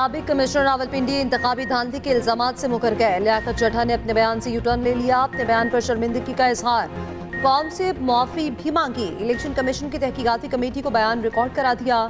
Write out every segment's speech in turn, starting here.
साबिक कमिश्नर रावलपिंडी इंतखाबी धांधली के इल्जामात से मुकर गए। लियाकत चड्ढा ने अपने बयान से यूटर्न ले लिया। अपने बयान पर शर्मिंदगी का इजहार, कौम से मुआफी भी मांगी। इलेक्शन कमीशन की तहकीकाती कमेटी को बयान रिकॉर्ड करा दिया।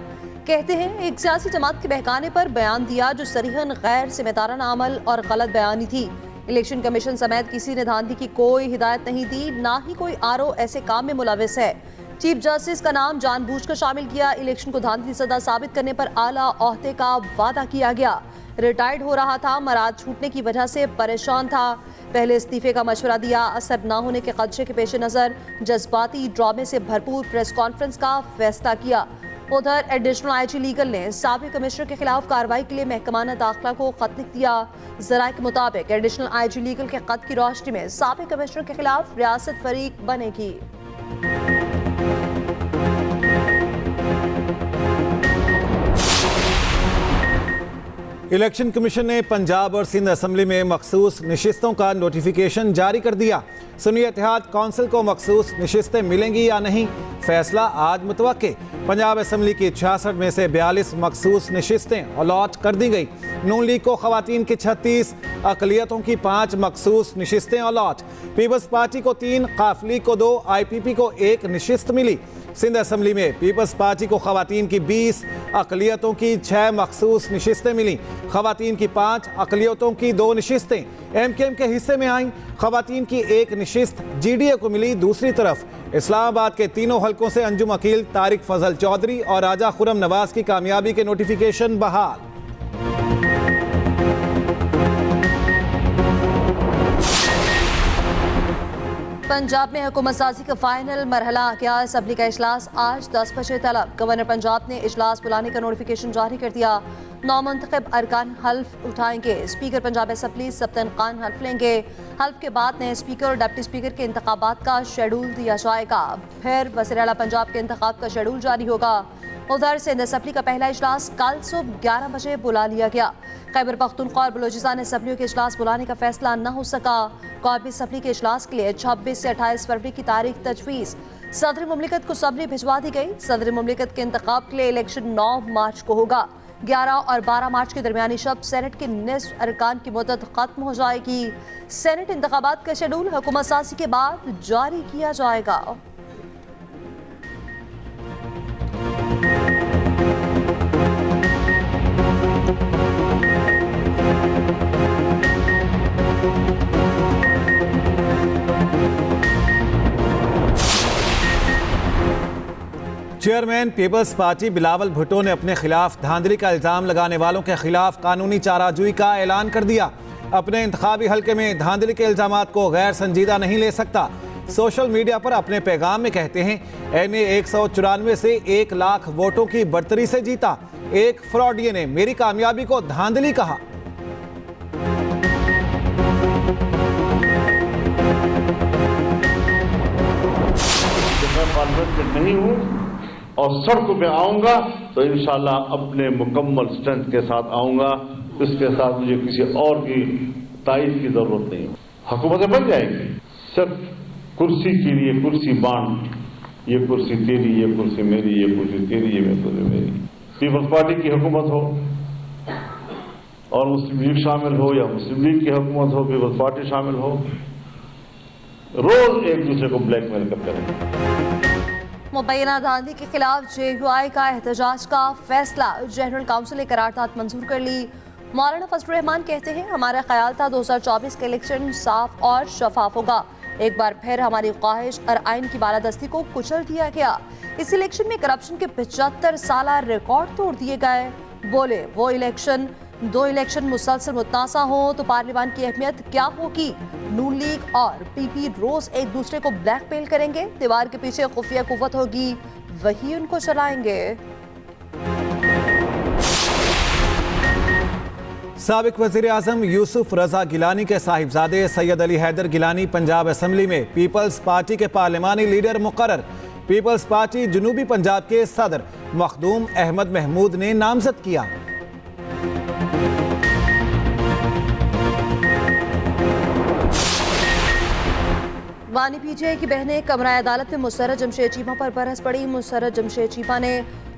कहते हैं एक सियासी जमात के बहकाने पर बयान दिया जो सरीहन गैर जिम्मेदाराना अमल और गलत बयानी थी। इलेक्शन कमीशन समेत किसी ने धांधली की कोई हिदायत नहीं दी, ना ही कोई आरओ ऐसे काम में मुलविस है। चीफ जस्टिस का नाम जानबूझकर शामिल किया। इलेक्शन को धांधली सजा साबित करने पर आला ओहदे का वादा किया गया। रिटायर्ड हो रहा था, मराद छूटने की वजह से परेशान था। पहले इस्तीफे का मशवरा दिया। असर न होने के खदशे के पेश नजर जज्बाती ड्रामे से भरपूर प्रेस कॉन्फ्रेंस का फैसला किया। उधर एडिशनल आईजी लीगल ने साबिक कमिश्नर के खिलाफ कार्रवाई के लिए महकमाना दाखिला को खत लिख दिया। जराये के मुताबिक एडिशनल आईजी लीगल के खत की रोशनी में साबिक कमिश्नर के खिलाफ रियासत फरीक बनेगी। इलेक्शन कमीशन ने पंजाब और सिंध असम्बली में मखसूस नशिस्तों का नोटिफिकेशन जारी कर दिया। सुन्नी इत्तेहाद कौंसिल को मखसूस नशिस्तें मिलेंगी या नहीं, फैसला आज मुतवक्के। पंजाब असम्बली की 66 में से 42 मखसूस नशिस्तें अलॉट कर दी गई। नून लीग को खवातीन की 36, अकलियतों की 5 मखसूस नशिस्तें अलॉट। पीपल्स पार्टी को 3, काफ लीग को 2, IPP को 1 नशिस्त मिली। सिंध असम्बली में पीपल्स पार्टी को खवातीन की 20, अकलियतों की 6 मखसूस नशिस्तें मिली। खवातीन की 5, अकलियतों की 2 नशिस्तें MKM के हिस्से में आईं। खवातीन की 1 नशिस्त GDA को मिली। दूसरी तरफ इस्लामाबाद के तीनों हलकों से अंजुम अकील, तारिक फजल चौधरी और राजा खुरम नवाज की कामयाबी के नोटिफिकेशन बहाल। पंजाब में हुकूमत साजी का फाइनल मरहला आ गया। असम्बली का इजलास आज 10 बजे तलब। गवर्नर पंजाब ने इजलास बुलाने का नोटिफिकेशन जारी कर दिया। नौमुंतखब अरकान हल्फ उठाएंगे। स्पीकर पंजाब असम्बली सब्तन खान हल्फ लेंगे। हल्फ के बाद नए स्पीकर और डिप्टी स्पीकर के इंतखाबात का शेड्यूल दिया जाएगा। फिर वज़ीर आला पंजाब के इंतखाब का शेड्यूल जारी होगा। उधर सिंध असम्बली का पहला इजलास कल सुबह 11 बजे बुला लिया गया। खैबर पख्तूनख्वा और बलूचिस्तान असम्बलियों के इजलास बुलाने का फैसला न हो सका। कौमी असम्बली के इजलास के लिए 26 से 28 फरवरी की तारीख तजवीज़। सदर मुमलिकत को सबरी भिजवा दी गई। सदर मुमलिकत के इंतखाब के लिए इलेक्शन 9 मार्च को होगा। 11 और 12 मार्च के दरमियानी शब सेनेट के निस्फ अरकान की मुद्दत खत्म हो जाएगी। सेनेट इंतखाबात का शेड्यूल हुकूमत साजी के बाद जारी किया जाएगा। Chairman people's party Bilawal Bhutto ने अपने खिलाफ धांधली का इल्जाम लगाने वालों के खिलाफ कानूनी चाराजोई का ऐलान कर दिया। अपने इंतखाबी हल्के में धांधली के इल्जामात को गैर संजीदा नहीं ले सकता। सोशल मीडिया पर अपने पैगाम में कहते हैं NA 194 से 1 लाख वोटों की बढ़तरी से जीता। एक फ्रॉडिये ने मेरी कामयाबी को धांधली कहा। नहीं हूँ और सड़कों पे आऊंगा तो इंशाल्लाह अपने मुकम्मल स्ट्रेंथ के साथ आऊंगा। इसके साथ मुझे किसी और की तारीफ की जरूरत नहीं। हुकूमतें बन जाएंगी, सिर्फ कुर्सी के लिए कुर्सी बांट, ये कुर्सी तेरी, ये कुर्सी मेरी, ये कुर्सी तेरी, ये कुर्सी मेरी। पीपल्स पार्टी की हुकूमत हो और मुस्लिम लीग शामिल हो या मुस्लिम लीग की हुकूमत हो, पीपल्स पार्टी शामिल हो, रोज एक दूसरे को ब्लैकमेल करते रहेंगे। मुबैना धांधली के खिलाफ JUI का एहतजाज का फैसला। जनरल काउंसिल ने करारदाद मंजूर कर ली। मौलाना फजलुर रहमान कहते हैं हमारा ख्याल था 2024 का इलेक्शन साफ और शफाफ होगा। एक बार फिर हमारी ख्वाहिश और आइन की बालादस्ती को कुचल दिया गया। इस इलेक्शन में करप्शन के 75 साला रिकॉर्ड तोड़ दिए गए। बोले वो इलेक्शन 2 इलेक्शन मुसलसल मुतनासा हो तो पार्लियामान की अहमियत क्या होगी। नून लीग और PP रोज एक दूसरे को ब्लैकमेल करेंगे। दीवार के पीछे खुफिया कुव्वत होगी, वही उनको चलाएंगे। साबिक वज़ीर आज़म यूसुफ रजा गिलानी के साहिबजादे सैयद अली हैदर गिलानी पंजाब असम्बली में पीपल्स पार्टी के पार्लिमानी लीडर मुकर्रर। पीपल्स पार्टी जनूबी पंजाब के सदर मखदूम अहमद महमूद ने नामजद किया। बानी पीटीआई की बहनें कमरा अदालत में मुसर्रत जमशेद चीमा पर बरस पड़ी। मुसर्रत जमशेद चीमा ने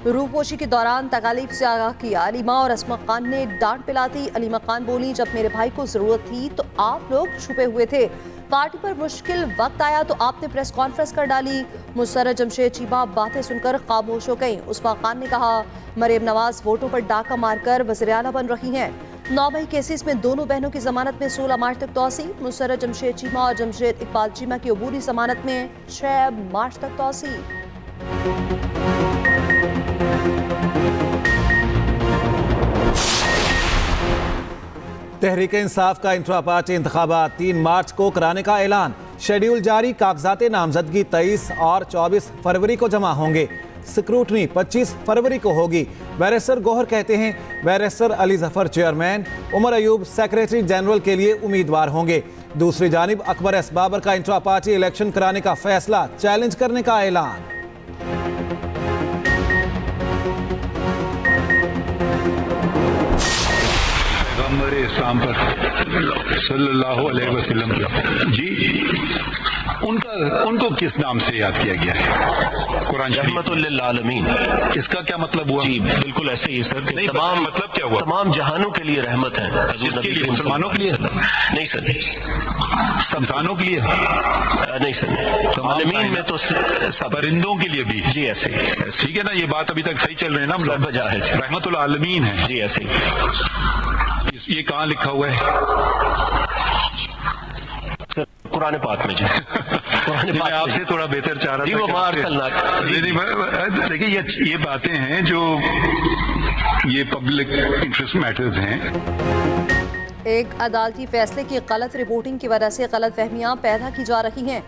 रूपोशी के दौरान तकालीफ से आगाह किया। अलीमा और अस्मा खान ने डांट पिलाती। अलीमा खान बोली, जब मेरे भाई को जरूरत थी तो आप लोग छुपे हुए थे, पार्टी पर मुश्किल वक्त आया तो आपने प्रेस कॉन्फ्रेंस कर डाली। मुसर्रत जमशेद चीमा बातें सुनकर खामोश हो गईं। उस्मा खान ने कहा, मरियम नवाज वोटों पर डाका मारकर वज़ीर-ए-आला बन रही हैं। 9 मई केसेस में दोनों बहनों की जमानत में 16 मार्च तक तौसी। मुसर्रत जमशेद चीमा और जमशेद इकबाल चीमा की अबूरी जमानत में 6 मार्च तक तौसी। तहरीक इंसाफ का इंट्रा पार्टी इंतखाबात 3 मार्च को कराने का ऐलान। शेड्यूल जारी, कागजात नामजदगी 23 और 24 फरवरी को जमा होंगे। स्क्रूटनी 25 फरवरी को होगी। बैरिस्टर गौहर कहते हैं, barrister Ali Zafar chairman, Umar Ayub secretary general के लिए उम्मीदवार होंगे। दूसरी जानिब अकबर एस बाबर का इंट्रा पार्टी इलेक्शन कराने का फैसला चैलेंज करने का ऐलान। पैगंबर इस्लाम पर सल्लल्लाहु अलैहि वसल्लम जी, उनको किस नाम से याद किया गया है? कुरान रहमतुल्लिल आलमीन। इसका क्या मतलब हुआ? जी बिल्कुल ऐसे ही सर। नहीं, तमाम मतलब क्या हुआ? तमाम जहानों के लिए रहमत है। किसके लिए? मुसलमानों के लिए? नहीं सर, सब इंसानों के लिए? नहीं सर, आलमीन में तो सब परिंदों के लिए भी? जी ऐसे ही। ठीक है ना, ये बात अभी तक सही चल रही है ना? बजा है रहमतुल आलमीन है जी, ऐसे ही। ये कहाँ लिखा हुआ है? कुरान पाक में जी। कुरान मैं आपसे थोड़ा बेहतर चाह रहा था। देखिए, ये बातें हैं जो ये पब्लिक इंटरेस्ट मैटर्स हैं। एक अदालती फैसले की गलत रिपोर्टिंग की वजह से गलत फहमियां पैदा की जा रही हैं।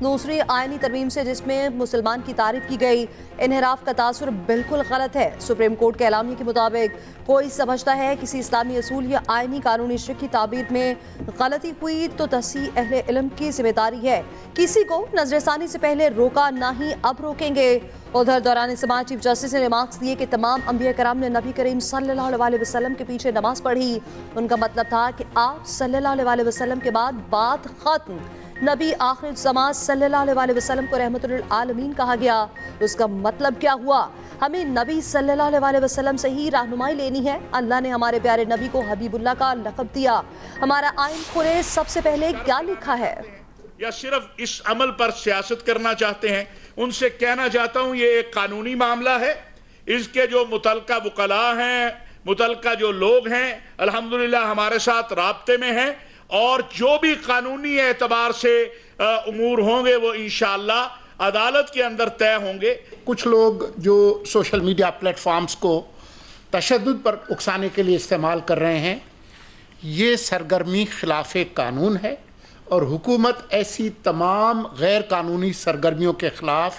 दूसरी आईनी तरमीम से जिसमें मुसलमान की तारीफ की गई, इन्हिराफ का तासुर बिल्कुल गलत है। सुप्रीम कोर्ट के एलामिया के मुताबिक कोई समझता है किसी इस्लामी असूल या आईनी कानूनी शक की ताबीर में गलती हुई तो तस्हीह अहले इल्म की जिम्मेदारी है। किसी को नजरसानी से पहले रोका ना ही अब रोकेंगे। उधर दौरान समाज चीफ जस्टिस ने रिमार्क्स दिए कि तमाम अंबिया कराम ने नबी करीम सल्लल्लाहु अलैहि वसल्लम के पीछे नमाज पढ़ी। उनका मतलब था कि आप सल्लल्लाहु अलैहि वसल्लम के बाद बात खत्म। नबी आखिर ज़मां सल्लल्लाहु अलैहि वसल्लम को रहमतुल आलमीन कहा गया। उसका मतलब क्या हुआ? हमें नबी सल्लल्लाहु अलैहि वसल्लम से ही रहनुमाई लेनी है। अल्लाह ने हमारे प्यारे नबी को हबीबुल्लाह का लक़ब दिया। हमारा आइन खोले, सबसे पहले क्या लिखा है? या सिर्फ इस अमल पर सियासत करना चाहते हैं? उनसे कहना चाहता हूं, ये एक कानूनी मामला है। इसके जो मुतलका वकला हैं, मुतलका जो लोग हैं, अल्हम्दुलिल्लाह हमारे साथ राब्ते में हैं, और जो भी कानूनी एतबार से उमूर होंगे वो इंशाअल्लाह अदालत के अंदर तय होंगे। कुछ लोग जो सोशल मीडिया प्लेटफॉर्म्स को तशद्दुद पर उकसाने के लिए इस्तेमाल कर रहे हैं, ये सरगर्मी खिलाफ कानून है और हुकूमत ऐसी तमाम गैर कानूनी सरगर्मियों के खिलाफ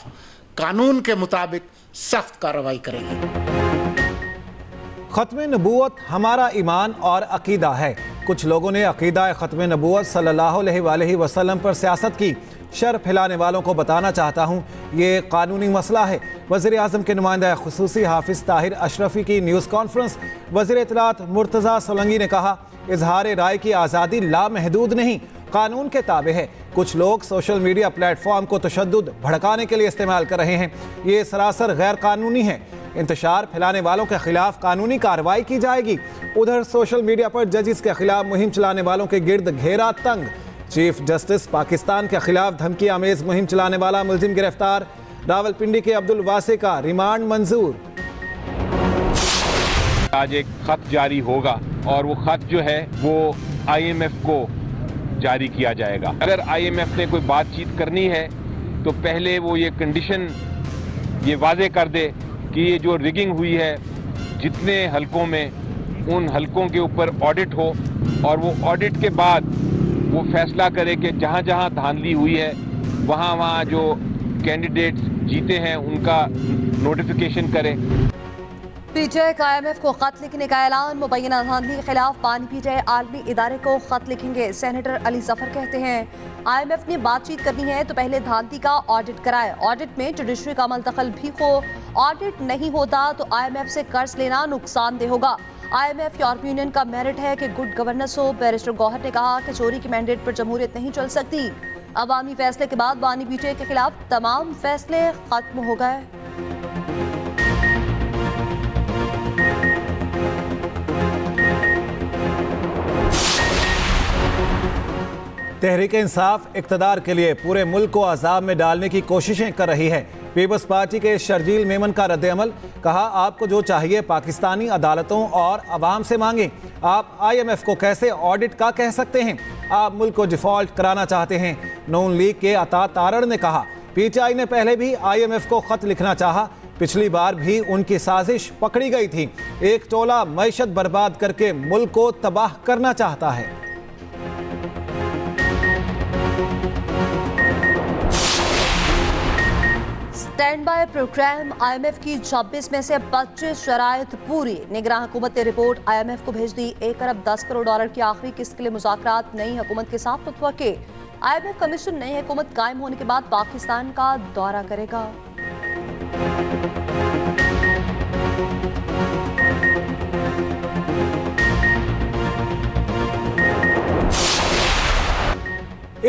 कानून के मुताबिक सख्त कार्रवाई करेगी। ख़त्म नबूवत हमारा ईमान और अकीदा है। कुछ लोगों ने अकीदा ख़त्म नबूवत सल्लल्लाहु अलैहि वसल्लम पर सियासत की। शर फैलाने वालों को बताना चाहता हूँ, ये कानूनी मसला है। वज़ीर आज़म के नुमाइंदा खुसूसी हाफिज़ ताहिर अशरफी की न्यूज़ कॉन्फ्रेंस। वज़ीर इत्तलात मुर्तज़ा सोलंकी ने कहा, इजहार राय की आज़ादी लामहदूद नहीं, कानून के ताबे है। कुछ लोग सोशल मीडिया प्लेटफॉर्म को तशद्दुद भड़काने के लिए इस्तेमाल कर रहे हैं। ये सरासर गैर कानूनी है। इंतशार फैलाने वालों के खिलाफ कानूनी कार्रवाई की जाएगी। उधर सोशल मीडिया पर जजिस के खिलाफ मुहिम चलाने वालों के गिर्द घेरा तंग। चीफ जस्टिस पाकिस्तान के खिलाफ धमकी आमेज मुहिम चलाने वाला मुलजिम गिरफ्तार। रावलपिंडी के अब्दुल वासे का रिमांड मंजूर। आज एक खत जारी होगा और वो खत जो है वो IMF को जारी किया जाएगा। अगर IMF ने कोई बातचीत करनी है तो पहले वो ये कंडीशन ये वाजे कर दे कि ये जो रिगिंग हुई है जितने हलकों में, उन हलकों के ऊपर ऑडिट हो और वो ऑडिट के बाद वो फैसला करे कि जहाँ जहाँ धांधली हुई है वहाँ वहाँ जो कैंडिडेट्स जीते हैं उनका नोटिफिकेशन करे। पीटीआई का IMF को खत लिखने का ऐलान। मुबैना धांधली के खिलाफ पानी पीटीआई आलमी इदारे को खत लिखेंगे। सेनेटर अली जफर कहते हैं, IMF ने बातचीत करनी है तो पहले धांधली का ऑडिट कराए। ऑडिट में जुडिशरी का दखल भी हो। ऑडिट नहीं होता तो IMF से कर्ज लेना नुकसानदेह होगा। IMF यूरोपीय यूनियन का मेरिट है कि गुड गवर्नेंस हो। बैरिस्टर गौहर ने कहा कि चोरी की मैंडेट पर जमहूरियत नहीं चल सकती। अवामी फैसले के बाद बानी पीटीआई के खिलाफ तमाम फैसले खत्म हो गए। तहरीक इंसाफ इक़्तिदार के लिए पूरे मुल्क को अजाब में डालने की कोशिशें कर रही है। पीपल्स पार्टी के शर्जील मेमन का रद्द-ए-अमल, कहा आपको जो चाहिए पाकिस्तानी अदालतों और अवाम से मांगे। आप IMF को कैसे ऑडिट का कह सकते हैं? आप मुल्क को डिफॉल्ट कराना चाहते हैं। नून लीग के अता तारड़ ने कहा PTI ने पहले भी IMF को खत लिखना चाहा, पिछली बार भी उनकी साजिश पकड़ी गई थी। एक टोला मईशत बर्बाद करके मुल्क को तबाह करना चाहता है। स्टैंड बाय प्रोग्राम, IMF की 26 में से 25 शराइत पूरी। निगरान हुकूमत ने रिपोर्ट IMF को भेज दी। 1 अरब 10 करोड़ डॉलर की आखिरी किस्त के लिए मुज़ाकरात नई हुकूमत के साथ मुतवक्के। IMF कमीशन नई हुकूमत कायम होने के बाद पाकिस्तान का दौरा करेगा।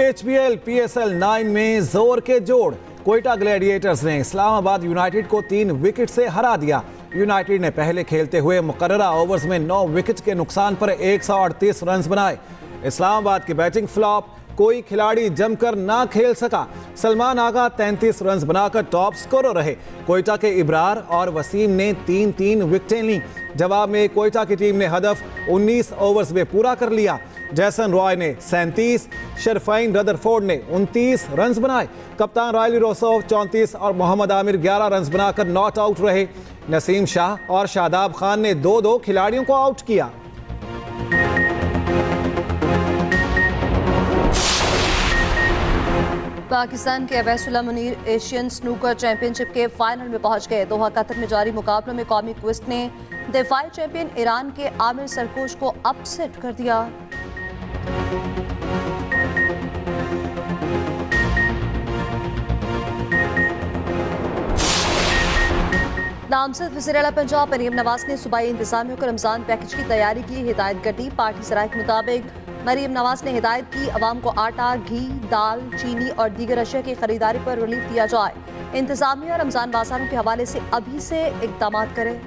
HBL PSL 9 में जोर के जोड़, कोयटा ग्लैडिएटर्स ने इस्लामाबाद यूनाइटेड को 3 विकेट से हरा दिया। यूनाइटेड ने पहले खेलते हुए मुकर्ररा ओवर्स में 9 विकेट के नुकसान पर 138 रन बनाए। इस्लामाबाद की बैटिंग फ्लॉप, कोई खिलाड़ी जमकर ना खेल सका। सलमान आगा 33 रन बनाकर टॉप स्कोरर रहे। कोयटा के इब्रार और वसीम ने 3-3 विकेटें लीं। जवाब में कोयटा की टीम ने हदफ 19 ओवर्स में पूरा कर लिया। जैसन रॉय ने 37, शरफाइन रदरफोर्ड ने 29 रन बनाए। कप्तान रायली रोसोव 34 और मोहम्मद आमिर 11 रन बनाकर नॉट आउट रहे। नसीम शाह और शादाब खान ने 2-2 खिलाड़ियों को आउट किया। पाकिस्तान के अवैसुल्लाह मुनीर एशियन स्नूकर चैंपियनशिप के फाइनल में पहुंच गए। दोहा कतर में जारी मुकाबलों में कौमी क्विस्ट ने दिफाई चैंपियन ईरान के आमिर सरकोश को अपसेट कर दिया। नामजद वज़ीर आला पंजाब मरीम नवाज ने सूबाई इंतजामियों को रमजान पैकेज की तैयारी की हिदायत कर दी। पार्टी सराय के मुताबिक मरीम नवाज ने हिदायत की अवाम को आटा, घी, दाल, चीनी और दीगर अशिया की खरीदारी पर रिलीफ दिया जाए। इंतजामिया रमजान बाजारों के हवाले से अभी से इक़दाम करे।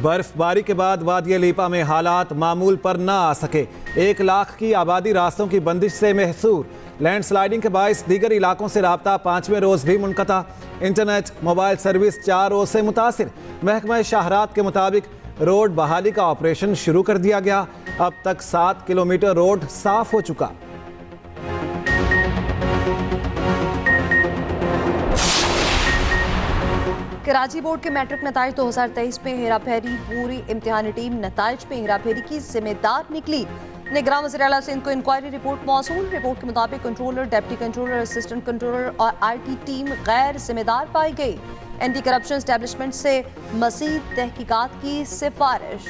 बर्फबारी के बाद वादिया लीपा में हालात मामूल पर न आ सके। 1 लाख की आबादी रास्तों की बंदिश से महसूर। लैंडस्लाइडिंग के बायस दीगर इलाकों से राब्ता 5वें रोज भी मुनक़ता। इंटरनेट मोबाइल सर्विस 4 रोज से मुतासिर। महकमा शाहरात के मुताबिक रोड बहाली का ऑपरेशन शुरू कर दिया गया। अब तक 7 किलोमीटर रोड साफ हो चुका। कराची बोर्ड के मैट्रिक नताइज 2023 में हेराफेरी, पूरी इम्तिहानी टीम नताइज में हेराफेरी की जिम्मेदार निकली। निगरान वज़ीर आला सिंध को इंक्वायरी रिपोर्ट मौसूल। रिपोर्ट के मुताबिक controller, deputy controller, assistant controller और IT टीम गैर जिम्मेदार पाई गई। एंटी करप्शन एस्टेब्लिशमेंट से मज़ीद तहकीकात की सिफारिश।